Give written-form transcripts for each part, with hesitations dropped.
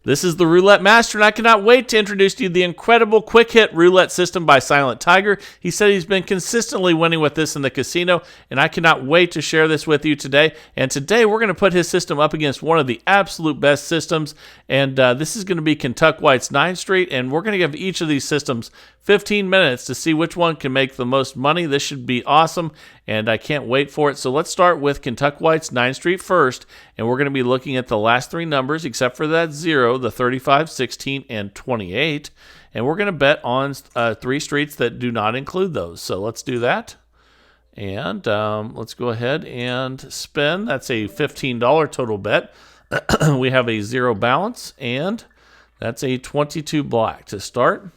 This is the Roulette Master, and I cannot wait to introduce to you the incredible quick hit roulette system by Silent Tiger. He said he's been consistently winning with this in the casino, and I cannot wait to share this with you today. And today we're going to put his system up against one of the absolute best systems, and this is going to be Kentuck White's 9th Street, and we're going to give each of these systems 15 minutes to see which one can make the most money. This should be awesome, and I can't wait for it. So let's start with Kentuck White's 9th Street first, and we're going to be looking at the last three numbers except for that 0, the 35, 16, and 28. And we're going to bet on three streets that do not include those. So let's do that. And let's go ahead and spin. That's a $15 total bet. We have a 0 balance, and that's a 22 black to start.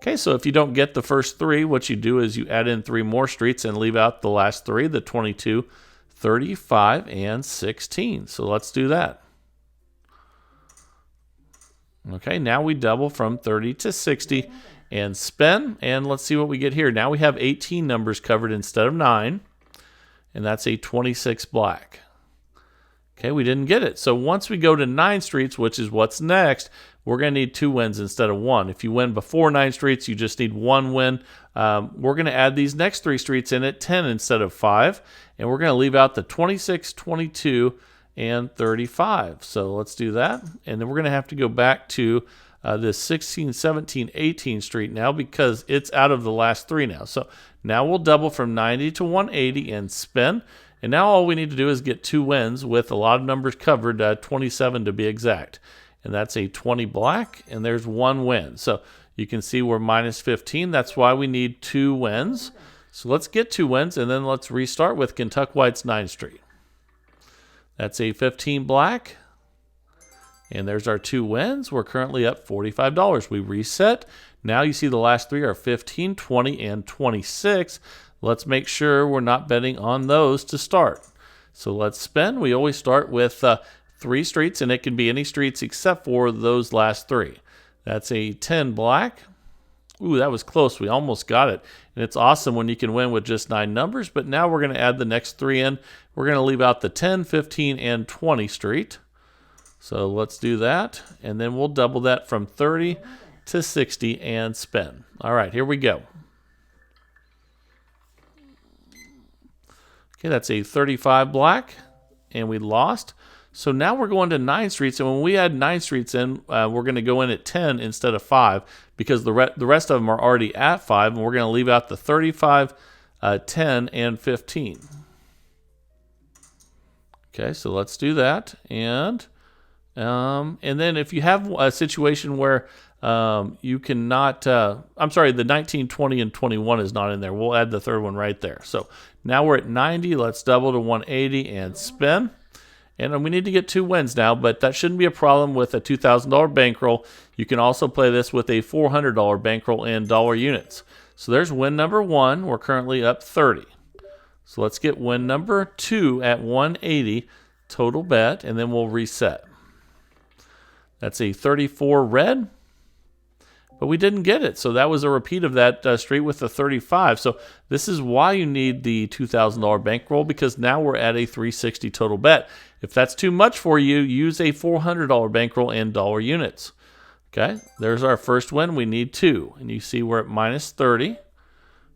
Okay, so if you don't get the first three, what you do is you add in 3 more streets and leave out the last 3, the 22, 35, and 16. So let's do that. Okay, now we double from 30 to 60 and spin, and let's see what we get here. Now we have 18 numbers covered instead of 9, and that's a 26 black. Okay, we didn't get it. So once we go to 9 streets, which is what's next, we're going to need 2 wins instead of 1. If you win before 9 streets, you just need 1 win. We're going to add these next 3 streets in at 10 instead of 5, and we're going to leave out the 26, 22, and 35. So let's do that, and then we're going to have to go back to this 16, 17, 18 street now because it's out of the last 3 now. So now we'll double from 90 to 180 and spin. And now all we need to do is get 2 wins with a lot of numbers covered, 27 to be exact. And that's a 20 black, and there's 1 win. So you can see we're minus 15. That's why we need 2 wins. So let's get 2 wins, and then let's restart with Kentuck White's 9th Street. That's a 15 black, and there's our 2 wins. We're currently up $45. We reset. Now you see the last 3 are 15, 20, and 26. Let's make sure we're not betting on those to start. So let's spin. We always start with 3 streets, and it can be any streets except for those last 3. That's a 10 black. Ooh, that was close. We almost got it. And it's awesome when you can win with just 9 numbers, but now we're going to add the next 3 in. We're going to leave out the 10, 15, and 20 street. So let's do that, and then we'll double that from 30 to 60 and spin. All right, here we go. Okay, that's a 35 black, and we lost. So now we're going to 9 streets, and when we add 9 streets in, we're going to go in at 10 instead of 5 because the rest of them are already at 5, and we're going to leave out the 35, 10, and 15. Okay, so let's do that, and then if you have a situation where you cannot, I'm sorry, the 19, 20, and 21 is not in there. We'll add the third one right there. So now we're at 90. Let's double to 180 and spin. And we need to get 2 wins now, but that shouldn't be a problem with a $2,000 bankroll. You can also play this with a $400 bankroll in dollar units. So there's win number 1. We're currently up 30. So let's get win number 2 at 180 total bet, and then we'll reset. That's a 34 red, but we didn't get it. So that was a repeat of that street with the 35. So this is why you need the $2,000 bankroll, because now we're at a 360 total bet. If that's too much for you, use a $400 bankroll in dollar units. Okay, there's our first win. We need 2, and you see we're at minus 30.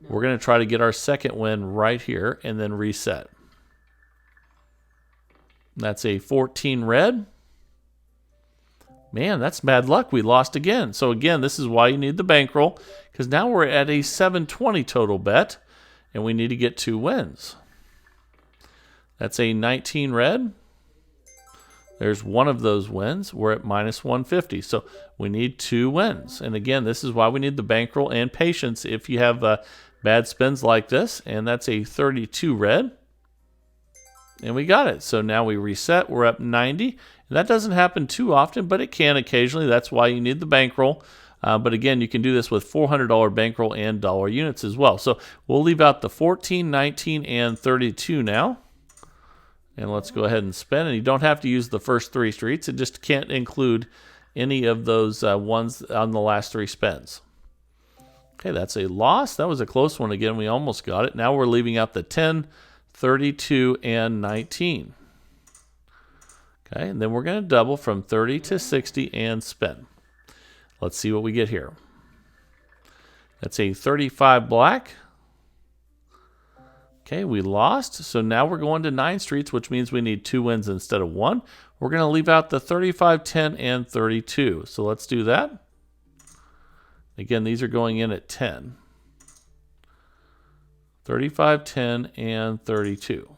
We're going to try to get our second win right here and then reset. That's a 14 red. Man, that's bad luck. We lost again. So again, this is why you need the bankroll, because now we're at a 720 total bet, and we need to get 2 wins. That's a 19 red. There's one of those wins. We're at minus 150. So we need 2 wins. And again, this is why we need the bankroll and patience if you have bad spins like this. And that's a 32 red. And we got it. So now we reset. We're up 90. And that doesn't happen too often, but it can occasionally. That's why you need the bankroll. But again, you can do this with $400 bankroll and dollar units as well. So we'll leave out the 14, 19, and 32 now. And let's go ahead and spin. And you don't have to use the first 3 streets. It just can't include any of those ones on the last 3 spins. Okay, that's a loss. That was a close one again. We almost got it. Now we're leaving out the 10, 32, and 19. Okay, and then we're going to double from 30 to 60 and spin. Let's see what we get here. That's a 35 black. Okay, we lost. So now we're going to 9 streets, which means we need 2 wins instead of 1. We're going to leave out the 35, 10, and 32. So let's do that. Again, these are going in at 10. 35, 10, and 32.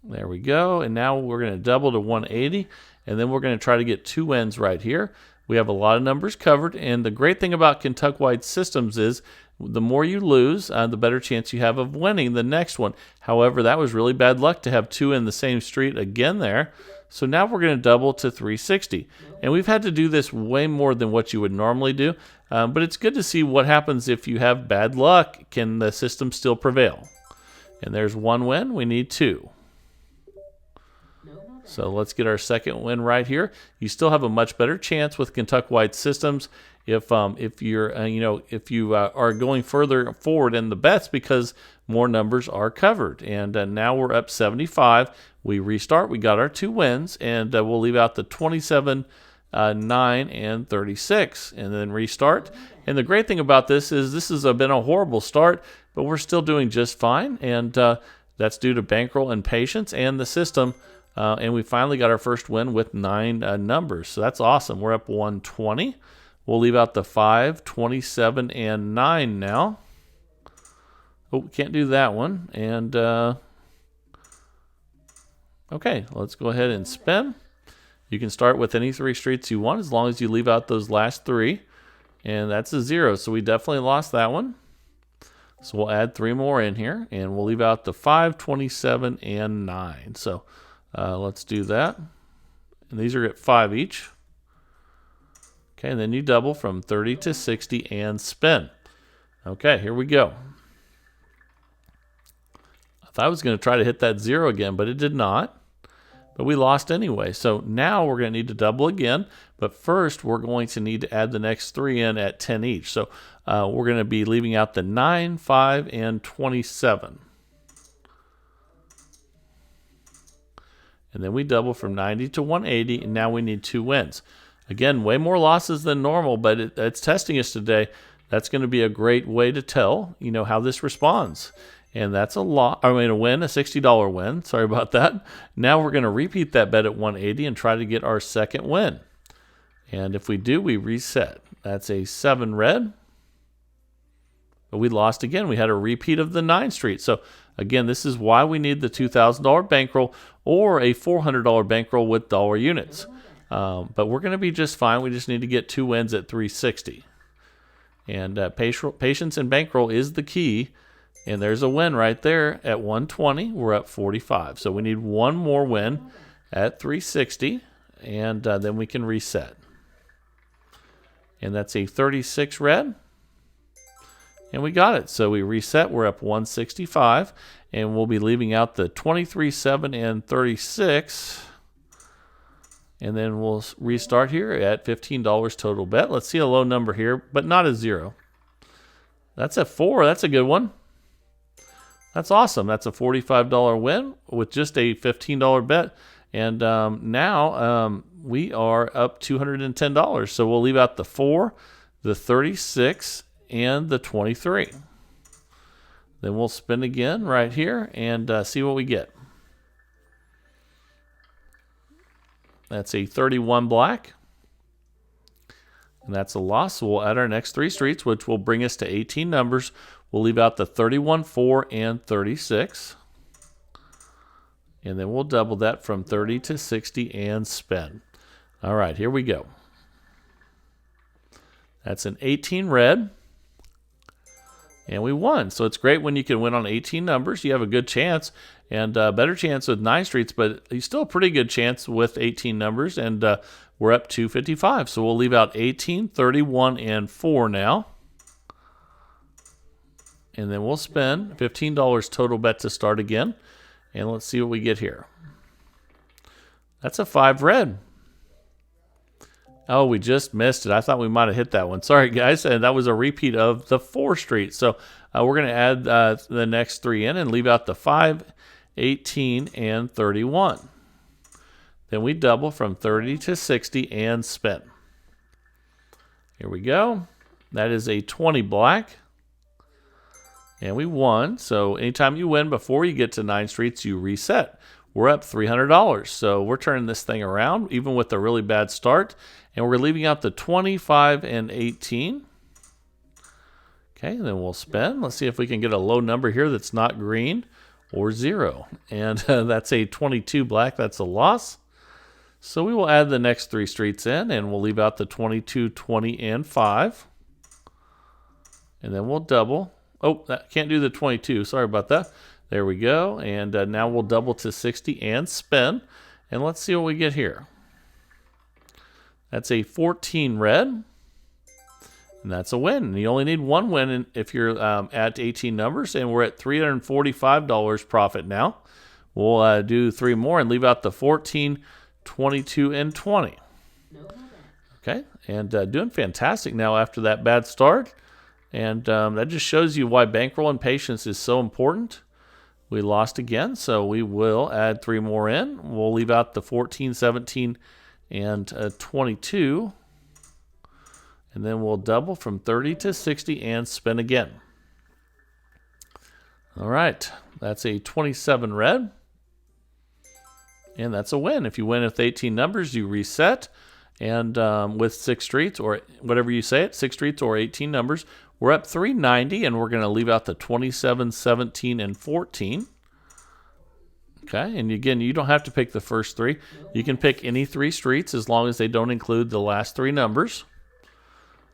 There we go. And now we're going to double to 180. And then we're going to try to get 2 wins right here. We have a lot of numbers covered. And the great thing about Kentuck-wide systems is the more you lose, the better chance you have of winning the next one. However, that was really bad luck to have 2 in the same street again there. So now we're going to double to 360. And we've had to do this way more than what you would normally do. But it's good to see what happens if you have bad luck. Can the system still prevail? And there's 1 win. We need 2. So let's get our second win right here. You still have a much better chance with Kentuck-wide systems if you're if you are going further forward in the bets because more numbers are covered. And now we're up 75. We restart. We got our 2 wins, and we'll leave out the 27, 9, and 36, and then restart. And the great thing about this is this has been a horrible start, but we're still doing just fine, and that's due to bankroll and patience and the system. And we finally got our first win with 9 numbers. So that's awesome. We're up 120. We'll leave out the 5, 27, and 9 now. Oh, we can't do that one. And okay, let's go ahead and spin. You can start with any 3 streets you want as long as you leave out those last 3. And that's a 0. So we definitely lost that one. So we'll add 3 more in here. And we'll leave out the 5, 27, and 9. So let's do that. And these are at 5 each. Okay, and then you double from 30 to 60 and spin. Okay, here we go. I thought I was going to try to hit that 0 again, but it did not. But we lost anyway. So now we're going to need to double again. But first, we're going to need to add the next 3 in at 10 each. So we're going to be leaving out the 9, 5, and 27. And then we double from 90 to 180, and now we need 2 wins. Again, way more losses than normal, but it's testing us today. That's going to be a great way to tell, how this responds. And that's a win, a $60 win. Sorry about that. Now we're going to repeat that bet at 180 and try to get our second win. And if we do, we reset. That's a 7 red. But we lost again. We had a repeat of the 9 street. So again, this is why we need the $2,000 bankroll or a $400 bankroll with dollar units. But we're going to be just fine. We just need to get 2 wins at 360. And patience and bankroll is the key. And there's a win right there at 120. We're up 45. So we need 1 more win at 360. And then we can reset. And that's a 36 red. And we got it. So we reset. We're up 165. And we'll be leaving out the 23, 7, and 36. And then we'll restart here at $15 total bet. Let's see a low number here, but not a 0. That's a 4. That's a good one. That's awesome. That's a $45 win with just a $15 bet. And now we are up $210. So we'll leave out the 4, the 36, and the 23. Then we'll spin again right here and see what we get. That's a 31 black. And that's a loss. So we'll add our next 3 streets, which will bring us to 18 numbers. We'll leave out the 31, 4, and 36. And then we'll double that from 30 to 60 and spin. All right, here we go. That's an 18 red. And we won. So it's great when you can win on 18 numbers. You have a good chance and a better chance with 9 streets, but you still a pretty good chance with 18 numbers. And we're up 255. So we'll leave out 18, 31, and 4 now. And then we'll spend $15 total bet to start again. And let's see what we get here. That's a 5 red. Oh, we just missed it. I thought we might have hit that one. Sorry, guys. And that was a repeat of the 4 street. So we're going to add the next 3 in and leave out the 5, 18, and 31. Then we double from 30 to 60 and spin. Here we go. That is a 20 black. And we won. So anytime you win before you get to 9 streets, you reset. We're up $300. So we're turning this thing around, even with a really bad start. And we're leaving out the 25 and 18. Okay, then we'll spin. Let's see if we can get a low number here that's not green or 0. And that's a 22 black. That's a loss. So we will add the next 3 streets in, and we'll leave out the 22, 20, and 5. And then we'll double. Oh, that can't do the 22. Sorry about that. There we go. And now we'll double to 60 and spin. And let's see what we get here. That's a 14 red. And that's a win. And you only need 1 win if you're at 18 numbers. And we're at $345 profit now. We'll do 3 more and leave out the 14, 22, and 20. Okay. And doing fantastic now after that bad start. And that just shows you why bankrolling patience is so important. We lost again, so we will add 3 more in. We'll leave out the 14, 17, and 22. And then we'll double from 30 to 60 and spin again. All right, that's a 27 red. And that's a win. If you win with 18 numbers, you reset. And with 6 streets, or whatever you say it, 6 streets or 18 numbers, we're up $390, and we're going to leave out the 27, 17, and 14. Okay, and again, you don't have to pick the first 3. You can pick any 3 streets as long as they don't include the last 3 numbers.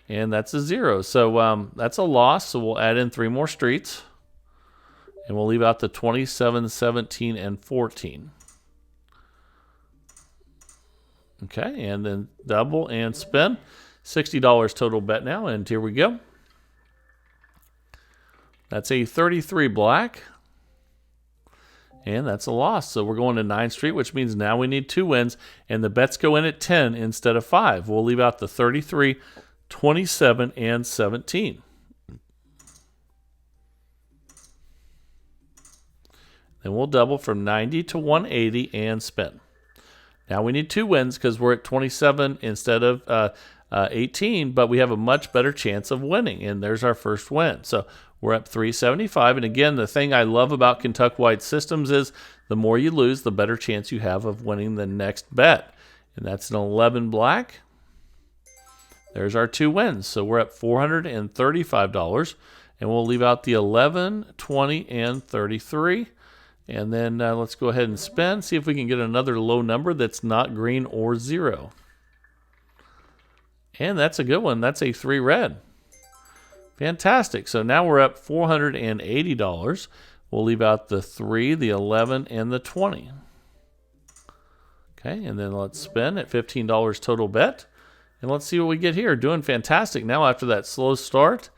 And that's a 0. So that's a loss, so we'll add in 3 more streets. And we'll leave out the 27, 17, and 14. Okay, and then double and spin. $60 total bet now, and here we go. That's a 33 black. And that's a loss. So we're going to 9th Street, which means now we need 2 wins. And the bets go in at 10 instead of 5. We'll leave out the 33, 27, and 17. Then we'll double from 90 to 180 and spin. Now we need 2 wins because we're at 27 instead of 18, but we have a much better chance of winning. And there's our first win. So we're up $375. And again, the thing I love about Kentuck White Systems is the more you lose, the better chance you have of winning the next bet. And that's an 11 black. There's our 2 wins. So we're at $435. And we'll leave out the 11, 20, and 33. And then let's go ahead and spin. See if we can get another low number that's not green or 0. And that's a good one. That's a 3 red. Fantastic. So now we're up $480. We'll leave out the 3, the 11, and the 20. Okay, and then let's spin at $15 total bet. And let's see what we get here. Doing fantastic now after that slow start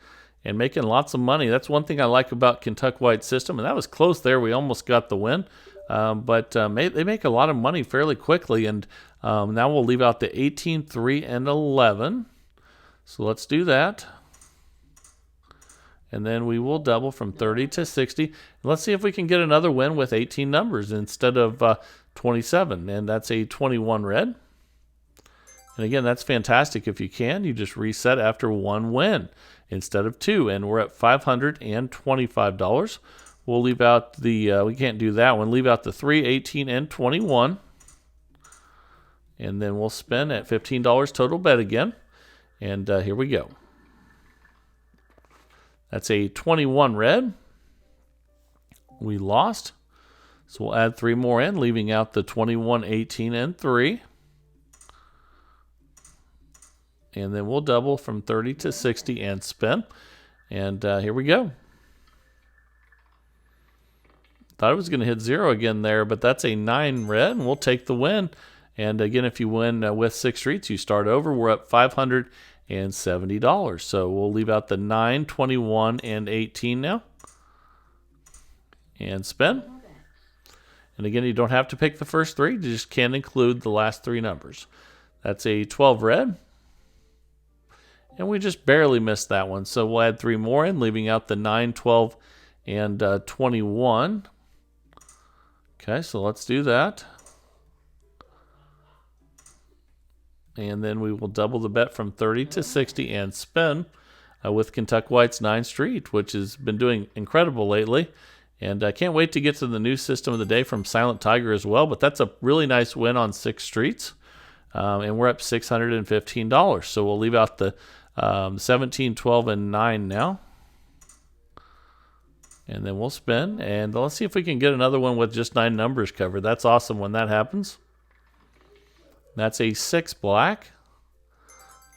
and making lots of money. That's one thing I like about Kentuck White System. And that was close there. We almost got the win. But they make a lot of money fairly quickly. And now we'll leave out the 18, 3, and 11. So let's do that. And then we will double from 30 to 60. And let's see if we can get another win with 18 numbers instead of 27. And that's a 21 red. And again, that's fantastic. If you can, you just reset after 1 win instead of 2. And we're at $525. We'll leave out the, we can't do that one. Leave out the 3, 18, and 21. And then we'll spin at $15 total bet again. And here we go. That's a 21 red. We lost. So we'll add 3 more in, leaving out the 21, 18, and 3. And then we'll double from 30 to 60 and spin. And here we go. Thought it was going to hit 0 again there, but that's a 9 red, and we'll take the win. And again, if you win with 6 streets, you start over. We're up $570. So we'll leave out the 9, 21, and 18 now. And spin. And again, you don't have to pick the first 3. You just can include the last 3 numbers. That's a 12 red. And we just barely missed that one. So we'll add 3 more in, leaving out the 9, 12, and 21. Okay, so let's do that. And then we will double the bet from 30 to 60 and spin with Kentuck White's 9 Street, which has been doing incredible lately. And I can't wait to get to the new system of the day from Silent Tiger as well. But that's a really nice win on 6 streets. And we're up $615. So we'll leave out the 17, 12, and 9 now. And then we'll spin. And let's see if we can get another one with just 9 numbers covered. That's awesome when that happens. That's a 6 black.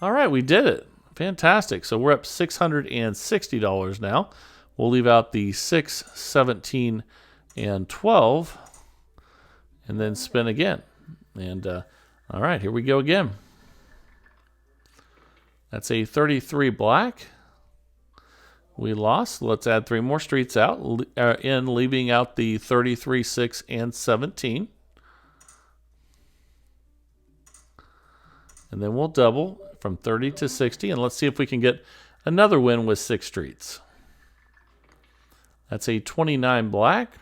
All right, we did it. Fantastic. So we're up $660 now. We'll leave out the 6, 17, and 12. And then spin again. And all right, here we go again. That's a 33 black. We lost. Let's add 3 more streets out leaving out the 33, 6, and 17. And then we'll double from 30 to 60, and let's see if we can get another win with 6 streets. That's a 29 black.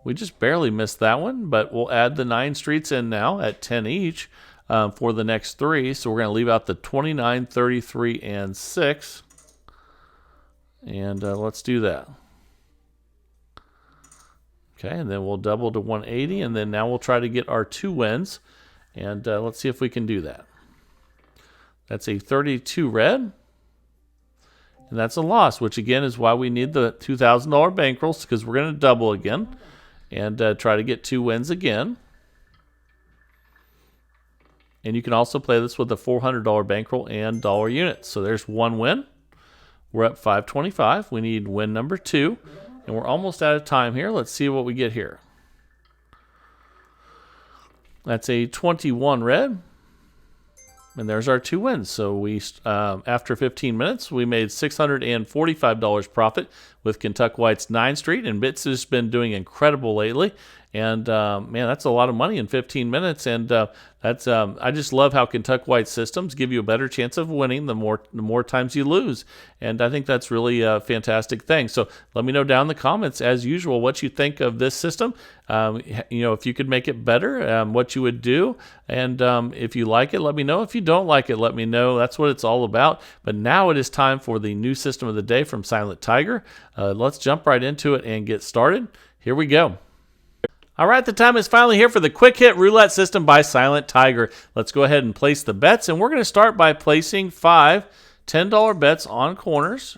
We just barely missed that one, but we'll add the 9 streets in now at 10 each for the next 3. So we're going to leave out the 29, 33, and 6. And let's do that. Okay, and then we'll double to 180, and then now we'll try to get our 2 wins. And let's see if we can do that. That's a 32 red. And that's a loss, which again is why we need the $2,000 bankrolls, because we're going to double again and try to get 2 wins again. And you can also play this with a $400 bankroll and dollar units. So there's 1 win. We're up $525. We need win number 2. And we're almost out of time here. Let's see what we get here. That's a 21 red. And there's our 2 wins. So we, after 15 minutes, we made $645 profit with Kentuck White's 9 Street. And Bits has been doing incredible lately. And man, that's a lot of money in 15 minutes. And that's I just love how Kentuck White systems give you a better chance of winning the more times you lose. And I think that's really a fantastic thing. So let me know down in the comments, as usual, what you think of this system. If you could make it better, what you would do. And if you like it, let me know. If you don't like it, let me know. That's what it's all about. But now it is time for the new system of the day from Silent Tiger. Let's jump right into it and get started. Here we go. All right, the time is finally here for the quick hit roulette system by Silent Tiger. Let's go ahead and place the bets, and we're going to start by placing 5 $10 bets on corners,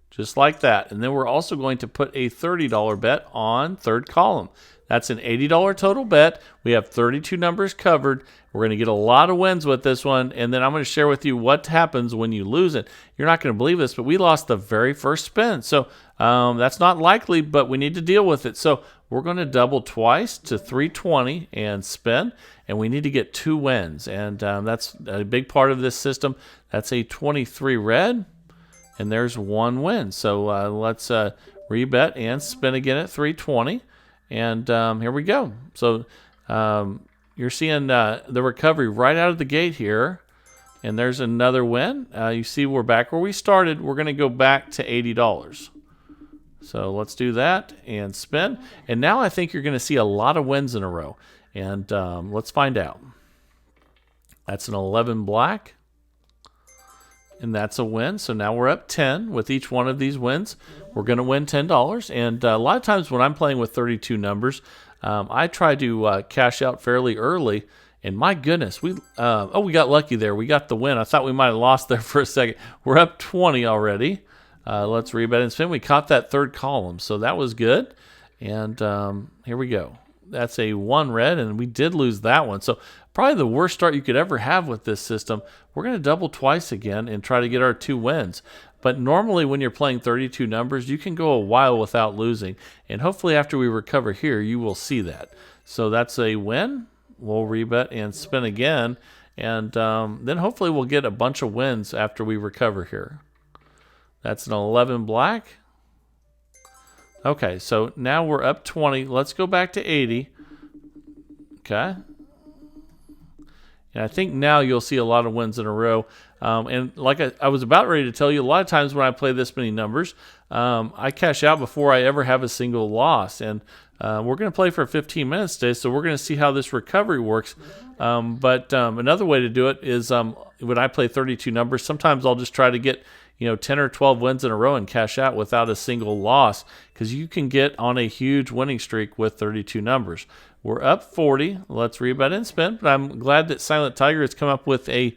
just like that. And then we're also going to put a $30 bet on third column. That's an $80 total bet. We have 32 numbers covered. We're going to get a lot of wins with this one, and then I'm going to share with you what happens when you lose it. You're not going to believe this, but we lost the very first spin. So that's not likely, but we need to deal with it. So we're going to double twice to 320 and spin, and we need to get 2 wins. And that's a big part of this system. That's a 23 red, and there's 1 win. So let's rebet and spin again at 320. And here we go. So you're seeing the recovery right out of the gate here. And there's another win. You see we're back where we started. We're going to go back to $80. So let's do that and spin. And now I think you're going to see a lot of wins in a row. And let's find out. That's an 11 black. And that's a win. So now we're up 10 with each one of these wins. We're going to win $10. And a lot of times when I'm playing with 32 numbers, I try to cash out fairly early. And my goodness, we got lucky there. We got the win. I thought we might have lost there for a second. We're up 20 already. Let's rebet and spin. We caught that third column, so that was good. And here we go. That's a 1 red, and we did lose that one. So probably the worst start you could ever have with this system. We're going to double twice again and try to get our 2 wins. But normally when you're playing 32 numbers, you can go a while without losing. And hopefully after we recover here, you will see that. So that's a win. We'll rebet and spin again. And then hopefully we'll get a bunch of wins after we recover here. That's an 11 black. Okay, so now we're up 20. Let's go back to 80. Okay. And I think now you'll see a lot of wins in a row. And like I was about ready to tell you, a lot of times when I play this many numbers, I cash out before I ever have a single loss. And We're going to play for 15 minutes today, so we're going to see how this recovery works. But another way to do it is when I play 32 numbers, sometimes I'll just try to get 10 or 12 wins in a row and cash out without a single loss, because you can get on a huge winning streak with 32 numbers. We're up 40. Let's rebet and spin. But I'm glad that Silent Tiger has come up with a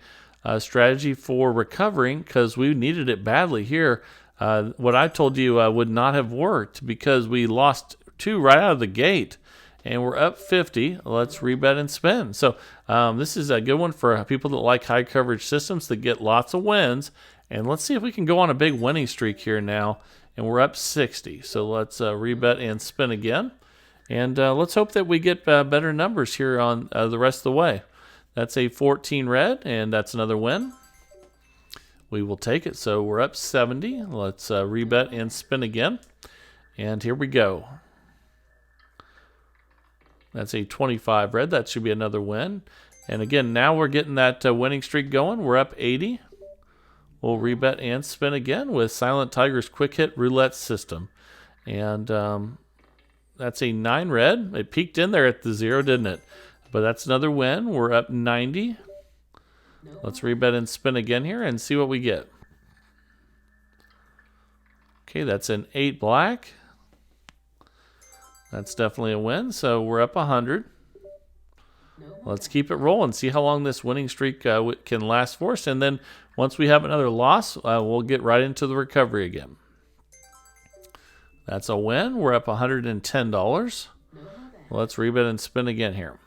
strategy for recovering, because we needed it badly here. What I told you would not have worked, because we lost 2 right out of the gate. And we're up 50. Let's rebet and spin. So this is a good one for people that like high coverage systems that get lots of wins. And let's see if we can go on a big winning streak here now. And we're up 60. So let's rebet and spin again. And let's hope that we get better numbers here on the rest of the way. That's a 14 red, and that's another win. We will take it. So we're up 70. Let's rebet and spin again. And here we go. That's a 25 red. That should be another win. And again, now we're getting that winning streak going. We're up 80. We'll rebet and spin again with Silent Tiger's quick hit roulette system. And that's a 9 red. It peaked in there at the 0, didn't it? But that's another win. We're up 90. Let's rebet and spin again here and see what we get. Okay, that's an 8 black. That's definitely a win. So we're up 100. Let's keep it rolling. See how long this winning streak can last for us. And then once we have another loss, we'll get right into the recovery again. That's a win. We're up $110. Let's rebet and spin again here.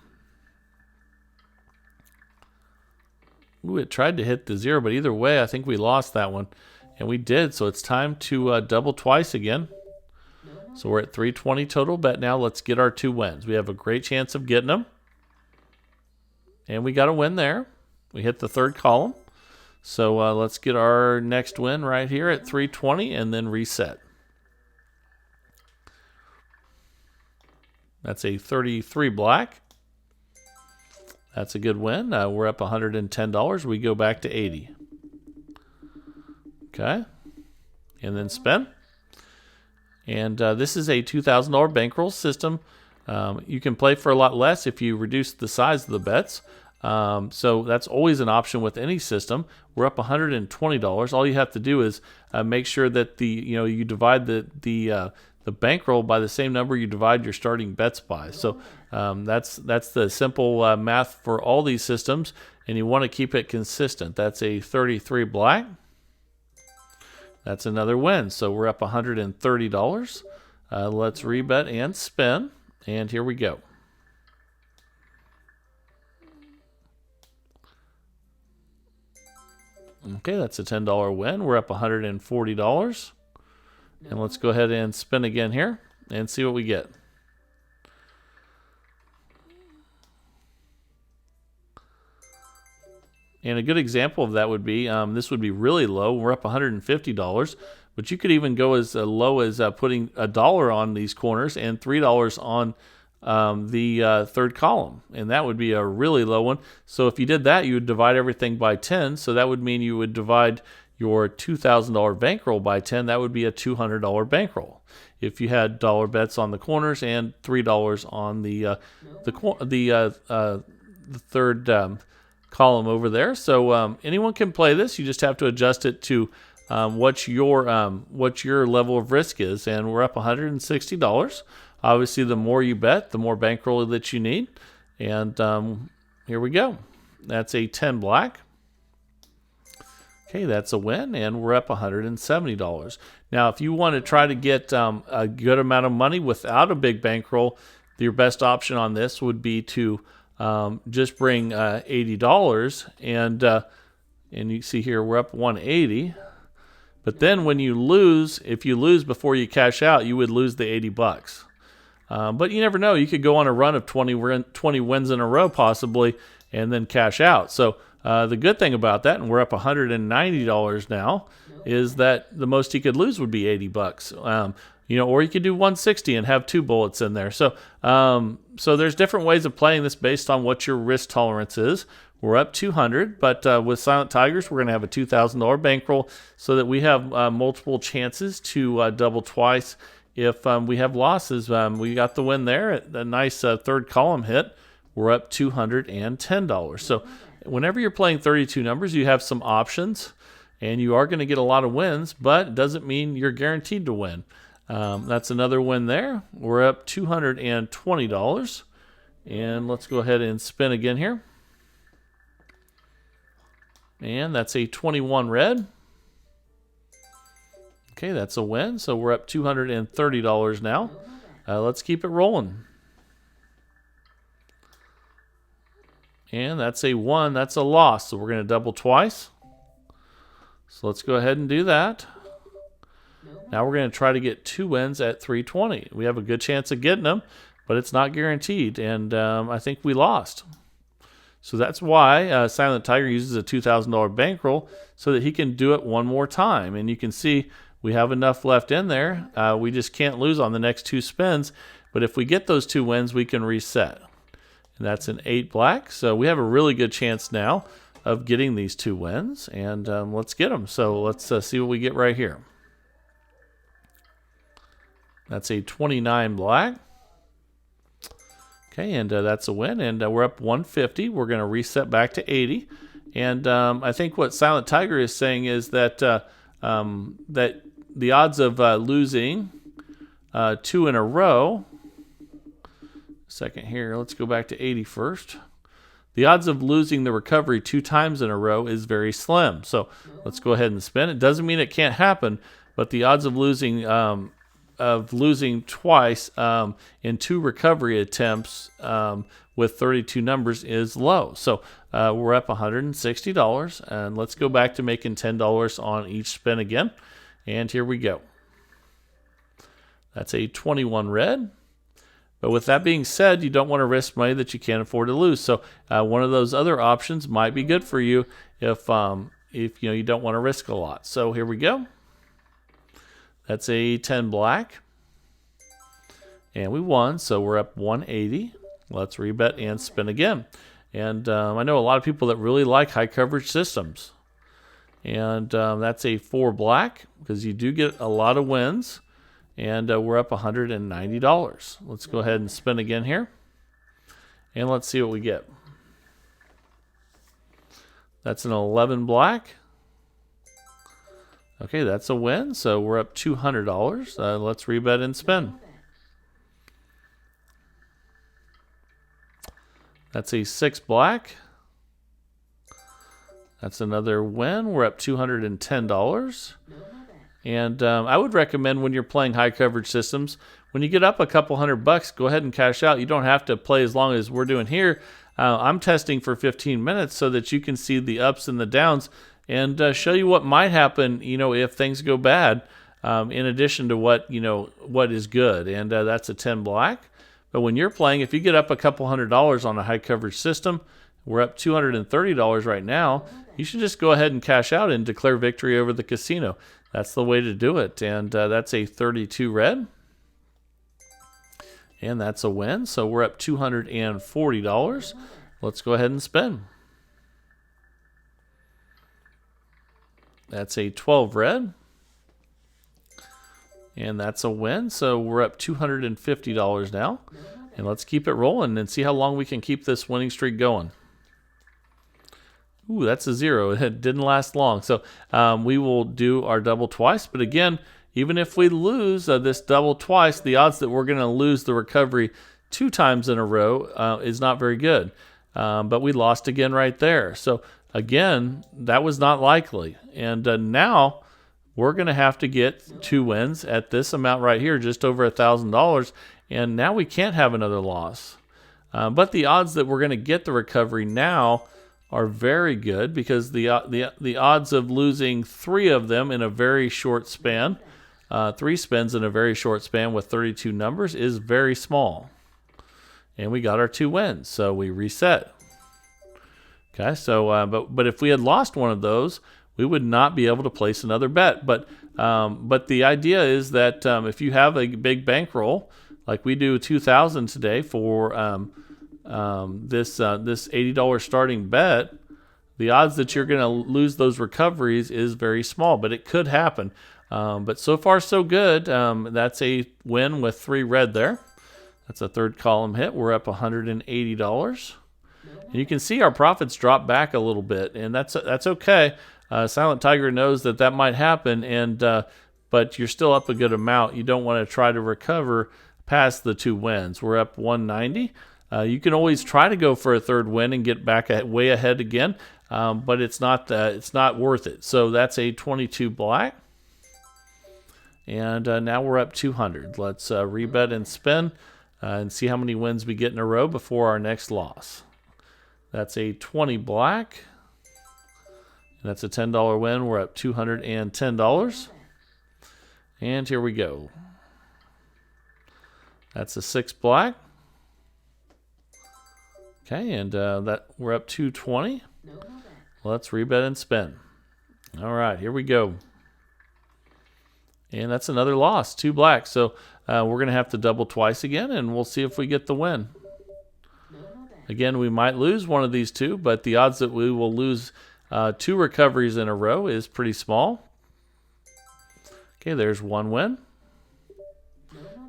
Ooh, it tried to hit the 0, but either way, I think we lost that one. And we did, so it's time to double twice again. So we're at 320 total bet now. Let's get our 2 wins. We have a great chance of getting them. And we got a win there. We hit the 3rd column. So let's get our next win right here at 320 and then reset. That's a 33 black. That's a good win. We're up $110. We go back to 80. Okay. And then spin. And this is a $2,000 bankroll system. You can play for a lot less if you reduce the size of the bets. So that's always an option with any system. We're up $120. All you have to do is make sure that you divide the bankroll by the same number you divide your starting bets by. So that's the simple math for all these systems, and you want to keep it consistent. That's a 33 black. That's another win. So we're up $130. Let's rebet and spin, and here we go. Okay, that's a $10 win. We're up $140. And let's go ahead and spin again here and see what we get. And a good example of that would be, this would be really low. We're up $150, but you could even go as low as putting $1 on these corners and $3 on the 3rd column. And that would be a really low one. So if you did that, you would divide everything by 10. So that would mean you would divide your $2,000 bankroll by 10. That would be a $200 bankroll. If you had dollar bets on the corners and $3 on the 3rd column over there. So anyone can play this. You just have to adjust it to what your level of risk is. And we're up $160. Obviously, the more you bet, the more bankroll that you need. And here we go. That's a 10 black. Okay, that's a win, and we're up $170. Now, if you want to try to get a good amount of money without a big bankroll, your best option on this would be to just bring $80, and you see here we're up $180. But then when you lose, if you lose before you cash out, you would lose the $80. But you never know. You could go on a run of 20 wins in a row possibly, and then cash out. So the good thing about that, and we're up $190 now, is that the most you could lose would be $80. Or you could do 160 and have 2 bullets in there. So there's different ways of playing this based on what your risk tolerance is. We're up 200, but with Silent Tigers, we're going to have a $2,000 bankroll so that we have multiple chances to double twice if we have losses, we got the win there. A nice third column hit. We're up $210. So whenever you're playing 32 numbers, you have some options, and you are going to get a lot of wins, but it doesn't mean you're guaranteed to win. That's another win there. We're up $220. And let's go ahead and spin again here. And that's a 21 red. Okay, that's a win. So we're up $230 now. Let's keep it rolling. And that's a 1. That's a loss. So we're going to double twice. So let's go ahead and do that. Now we're going to try to get 2 wins at 320. We have a good chance of getting them, but it's not guaranteed. And I think we lost. So that's why Silent Tiger uses a $2,000 bankroll so that he can do it one more time. And you can see we have enough left in there. We just can't lose on the next 2 spins. But if we get those 2 wins, we can reset. And that's an 8 black. So we have a really good chance now of getting these 2 wins. And let's get them. So let's see what we get right here. That's a 29 black. Okay, and that's a win, and we're up 150. We're going to reset back to 80. And I think what Silent Tiger is saying is that that the odds of losing 2 in a row. Second here, let's go back to 80 first. The odds of losing the recovery 2 times in a row is very slim. So let's go ahead and spin. It doesn't mean it can't happen, but the odds of losing twice in 2 recovery attempts with 32 numbers is low. So we're up $160, and let's go back to making $10 on each spin again. And here we go. That's a 21 red. But with that being said, you don't want to risk money that you can't afford to lose. So one of those other options might be good for you if you don't want to risk a lot. So here we go. That's a 10 black. And we won, so we're up 180. Let's rebet and spin again. And I know a lot of people that really like high coverage systems. And that's a 4 black, because you do get a lot of wins. And we're up $190. Let's go ahead and spin again here. And let's see what we get. That's an 11 black. Okay, that's a win, so we're up $200. Let's rebet and spin. That's a 6 black. That's another win. We're up $210. And I would recommend when you're playing high coverage systems, when you get up a couple $100, go ahead and cash out. You don't have to play as long as we're doing here. I'm testing for 15 minutes so that you can see the ups and the downs and show you what might happen, if things go bad, in addition to what is good. And that's a 10 black. But when you're playing, if you get up a couple $100 on a high coverage system, we're up $230 right now, you should just go ahead and cash out and declare victory over the casino. That's the way to do it. And that's a 32 red. And that's a win. So we're up $240. Let's go ahead and spin. That's a 12 red. And that's a win. So we're up $250 now. And let's keep it rolling and see how long we can keep this winning streak going. Ooh, that's a 0. It didn't last long. So we will do our double twice. But again, even if we lose this double twice, the odds that we're going to lose the recovery 2 times in a row is not very good. But we lost again right there. So again, that was not likely. And now we're going to have to get 2 wins at this amount right here, just over $1,000. And now we can't have another loss. But the odds that we're going to get the recovery now are very good, because the odds of losing 3 of them in a very short span, 3 spins in a very short span with 32 numbers, is very small. And we got our 2 wins, so we reset. Okay, so but if we had lost one of those, we would not be able to place another bet. But the idea is that if you have a big bankroll, like we do $2,000 today for this $80 starting bet, the odds that you're going to lose those recoveries is very small, but it could happen. But so far, so good. That's a win with 3 red there. That's a third column hit. We're up $180. And you can see our profits drop back a little bit, and that's okay. Silent Tiger knows that might happen, but you're still up a good amount. You don't want to try to recover past the 2 wins. We're up 190. You can always try to go for a third win and get back way ahead again, but it's not worth it. So that's a 22 black. And now we're up 200. Let's rebet and spin and see how many wins we get in a row before our next loss. That's a 20 black. And that's a $10 win. We're up $210. And here we go. That's a 6 black. Okay, and we're up 220. Let's rebet and spin. All right, here we go. And that's another loss, 2 black. So we're going to have to double twice again, and we'll see if we get the win. Again, we might lose one of these 2, but the odds that we will lose 2 recoveries in a row is pretty small. Okay, there's 1 win.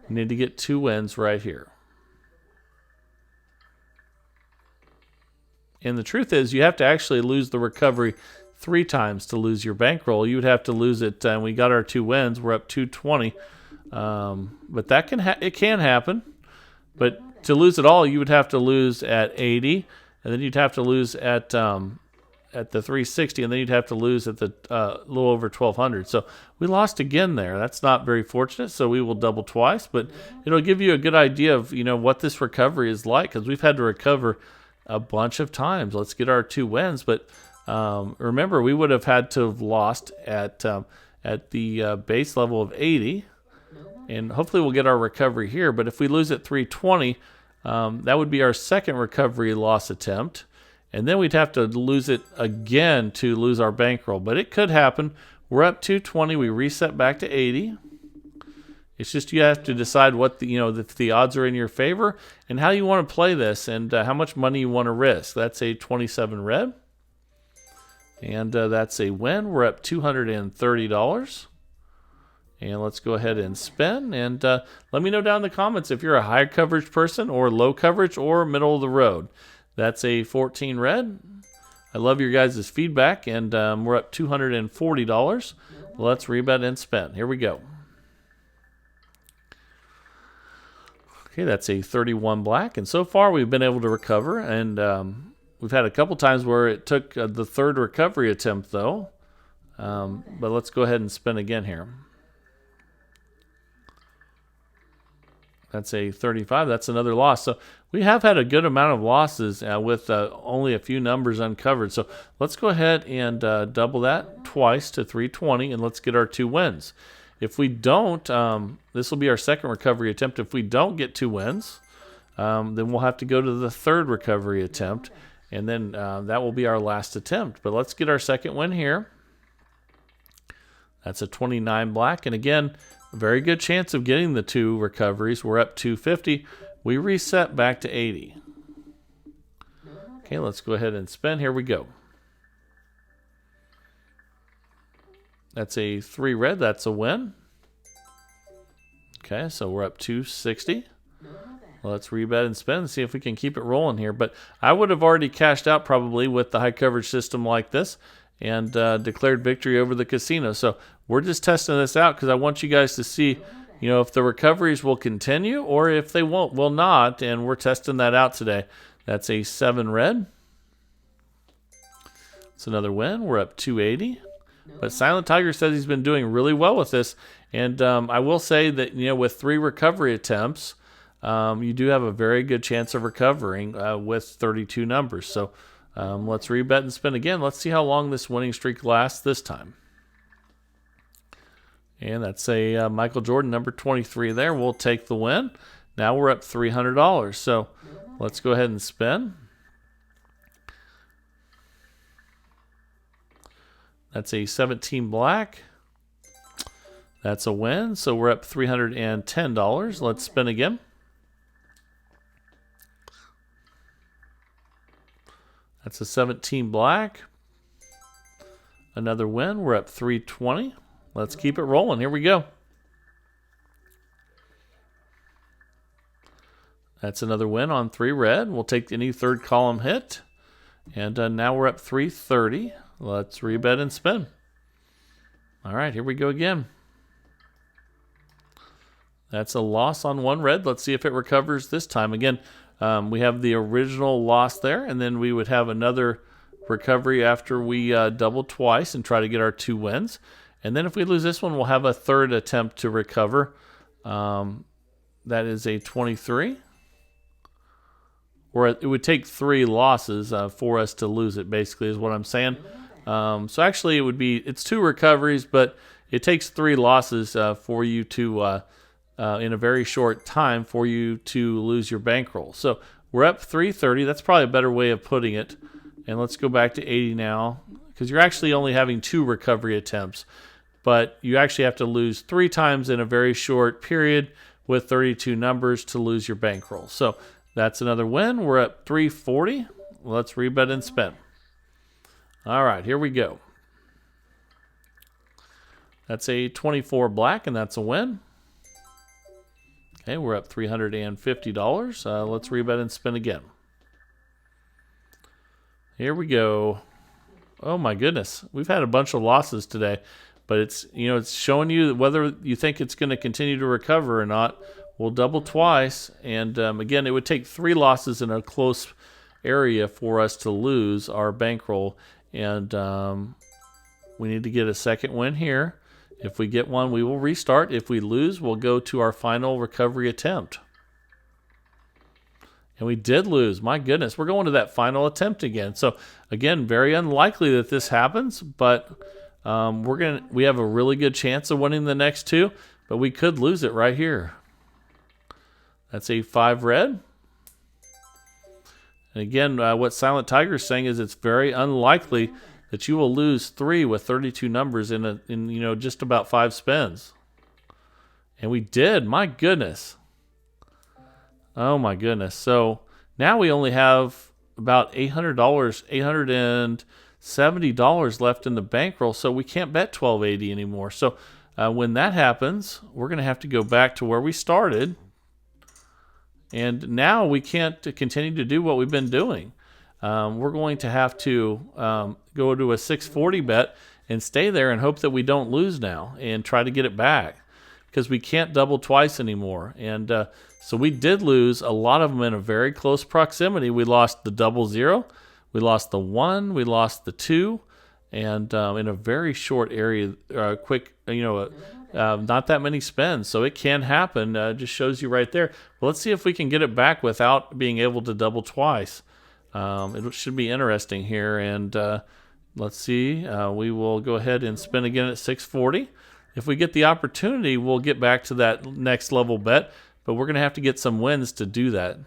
We need to get 2 wins right here. And the truth is, you have to actually lose the recovery 3 times to lose your bankroll. You would have to lose it, and we got our 2 wins. We're up 220. But that it can happen. But to lose it all, you would have to lose at 80, and then you'd have to lose at the 360, and then you'd have to lose at the little over 1200. So we lost again there. That's not very fortunate. So we will double twice, but it'll give you a good idea of what this recovery is like, because we've had to recover a bunch of times. Let's get our 2 wins, but remember, we would have had to have lost at the base level of 80, and hopefully we'll get our recovery here. But if we lose at 320, that would be our second recovery loss attempt, and then we'd have to lose it again to lose our bankroll. But it could happen. We're up 220. We reset back to 80. It's just you have to decide what if the odds are in your favor and how you want to play this, and how much money you want to risk. That's a 27 red. And that's a win. We're up $230. And let's go ahead and spin. And let me know down in the comments if you're a high coverage person or low coverage or middle of the road. That's a 14 red. I love your guys' feedback. And we're up $240. Let's rebet and spin. Here we go. Okay, that's a 31 black. And so far we've been able to recover. And we've had a couple times where it took the third recovery attempt, though. But let's go ahead and spin again here. That's a 35. That's another loss. So we have had a good amount of losses with only a few numbers uncovered. So let's go ahead and double that twice to 320, and let's get our 2 wins. If we don't, this will be our second recovery attempt. If we don't get 2 wins, then we'll have to go to the third recovery attempt. And then that will be our last attempt. But let's get our second win here. That's a 29 black. And again, a very good chance of getting the 2 recoveries. We're up 250. We reset back to 80. Okay, let's go ahead and spin. Here we go. That's a 3 red. That's a win. Okay, so we're up 260. Let's rebet and spin and see if we can keep it rolling here. But I would have already cashed out probably with the high coverage system like this and declared victory over the casino. So we're just testing this out because I want you guys to see, if the recoveries will continue or if they will not. And we're testing that out today. That's a 7 red. It's another win. We're up 280. But Silent Tiger says he's been doing really well with this. And I will say that, with 3 recovery attempts, you do have a very good chance of recovering with 32 numbers. So let's rebet and spin again. Let's see how long this winning streak lasts this time. And that's a Michael Jordan, number 23 there. We'll take the win. Now we're up $300. So let's go ahead and spin. That's a 17 black. That's a win. So we're up $310. Let's spin again. That's a 17 black. Another win. We're up $320. Let's keep it rolling. Here we go. That's another win on 3 red. We'll take any third column hit. And now we're up 330. Let's rebet and spin. All right, here we go again. That's a loss on 1 red. Let's see if it recovers this time. Again, we have the original loss there, and then we would have another recovery after we double twice and try to get our 2 wins. And then if we lose this one, we'll have a third attempt to recover. That is a 23. Or it would take 3 losses for us to lose it, basically, is what I'm saying. So actually, it's 2 recoveries, but it takes 3 losses for you to, in a very short time, for you to lose your bankroll. So we're up 330. That's probably a better way of putting it. And let's go back to 80 now, because you're actually only having 2 recovery attempts. But you actually have to lose 3 times in a very short period with 32 numbers to lose your bankroll. So that's another win. We're at 340. Let's rebet and spin. All right, here we go. That's a 24 black, and that's a win. Okay, we're up $350. Let's rebet and spin again. Here we go. Oh my goodness, we've had a bunch of losses today, but it's showing you whether you think it's going to continue to recover or not. We'll double twice, and again, it would take 3 losses in a close area for us to lose our bankroll, and we need to get a second win here. If we get one, we will restart. If we lose, we'll go to our final recovery attempt. And we did lose. My goodness, we're going to that final attempt again. So again, very unlikely that this happens, but we have a really good chance of winning the next 2, but we could lose it right here. That's a 5 red. And again, what Silent Tiger is saying is it's very unlikely that you will lose 3 with 32 numbers in just about 5 spins. And we did. My goodness. Oh my goodness. So now we only have about $800, $870 left in the bankroll, so we can't bet 1280 anymore. So when that happens, we're going to have to go back to where we started. And now we can't continue to do what we've been doing. We're going to have to go to a 640 bet and stay there and hope that we don't lose now and try to get it back, because we can't double twice anymore. And so we did lose a lot of them in a very close proximity. We lost the 00, we lost the 1, we lost the 2, and in a very short area, quick, not that many spins. So it can happen. Just shows you right there. Well, let's see if we can get it back without being able to double twice. It should be interesting here. And let's see. We will go ahead and spin again at 640. If we get the opportunity, we'll get back to that next level bet, but we're going to have to get some wins to do that.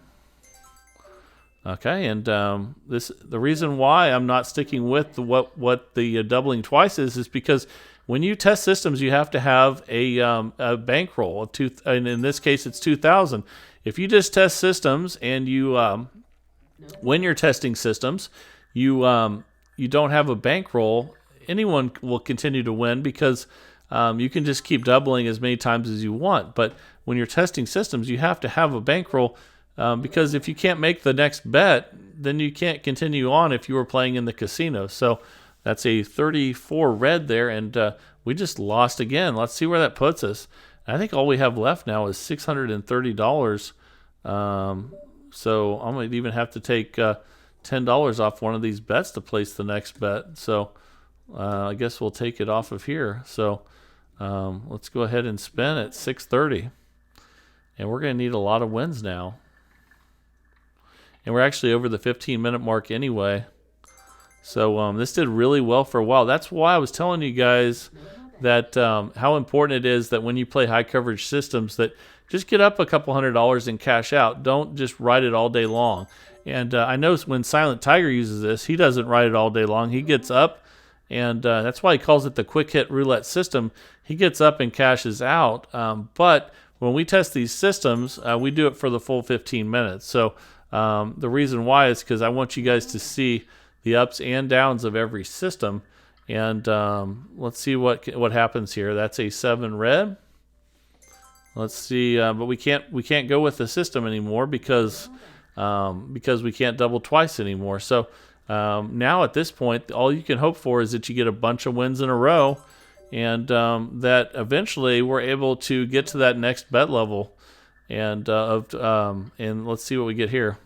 Okay, and the reason why I'm not sticking with what the doubling twice is because when you test systems, you have to have a bankroll of and in this case, it's 2,000. If you just test systems and you when you're testing systems, you don't have a bankroll, anyone will continue to win because you can just keep doubling as many times as you want. But when you're testing systems, you have to have a bankroll because if you can't make the next bet, then you can't continue on if you were playing in the casino. So that's a 34 red there, and we just lost again. Let's see where that puts us. I think all we have left now is $630. So I might even have to take $10 off one of these bets to place the next bet. So I guess we'll take it off of here. So let's go ahead and spin at 630. And we're going to need a lot of wins now. And we're actually over the 15-minute mark anyway. So this did really well for a while. That's why I was telling you guys that how important it is that when you play high coverage systems that just get up a couple $100 and cash out. Don't just ride it all day long. And I know when Silent Tiger uses this, he doesn't ride it all day long. He gets up, and that's why he calls it the quick hit roulette system. He gets up and cashes out. But when we test these systems, we do it for the full 15 minutes. So the reason why is because I want you guys to see the ups and downs of every system. And let's see what happens here. That's a 7 red. Let's see, but we can't go with the system anymore because we can't double twice anymore. So now at this point, all you can hope for is that you get a bunch of wins in a row, and that eventually we're able to get to that next bet level. And let's see what we get here.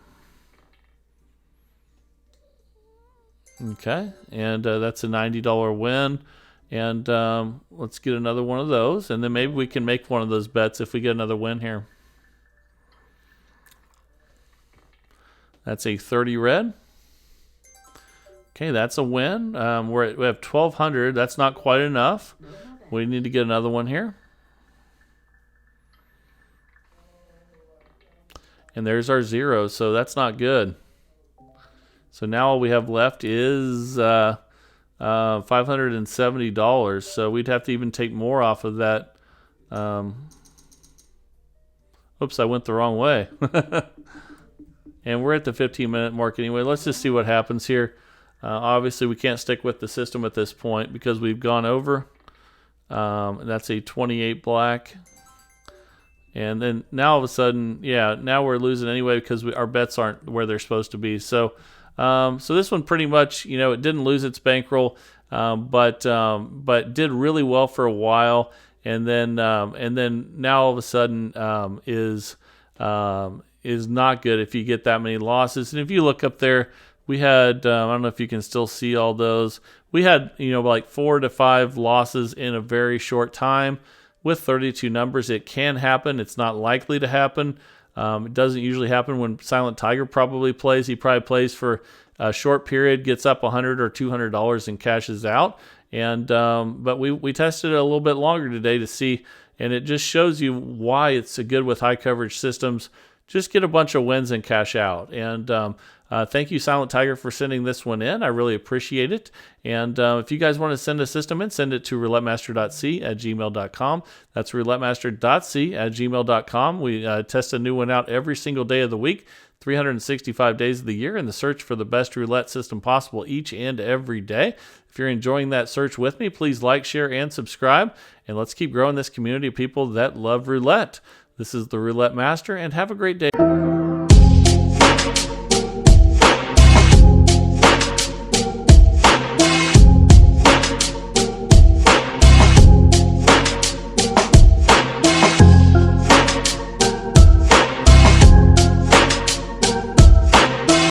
Okay, and that's a $90 win. And let's get another one of those, and then maybe we can make one of those bets if we get another win here. That's a 30 red. Okay, that's a win. We have 1,200. That's not quite enough. We need to get another one here. And there's our 0, so that's not good. So now all we have left is $570. So we'd have to even take more off of that. Oops, I went the wrong way. And we're at the 15-minute mark anyway. Let's just see what happens here. Obviously, we can't stick with the system at this point because we've gone over. That's a 28 black. And then now all of a sudden, yeah, now we're losing anyway because our bets aren't where they're supposed to be. So this one pretty much, it didn't lose its bankroll, but did really well for a while, and then now all of a sudden is not good if you get that many losses. And if you look up there, we had I don't know if you can still see all those. We had like 4 to 5 losses in a very short time with 32 numbers. It can happen. It's not likely to happen. It doesn't usually happen when Silent Tiger probably plays. He probably plays for a short period, gets up $100 or $200 and cashes out. And but we tested it a little bit longer today to see, and it just shows you why it's good with high coverage systems. Just get a bunch of wins and cash out. And thank you, Silent Tiger, for sending this one in. I really appreciate it. And if you guys want to send a system in, send it to roulettemaster.c@gmail.com. That's roulettemaster.c@gmail.com. We test a new one out every single day of the week, 365 days of the year, in the search for the best roulette system possible each and every day. If you're enjoying that search with me, please like, share, and subscribe. And let's keep growing this community of people that love roulette. This is the Roulette Master, and have a great day.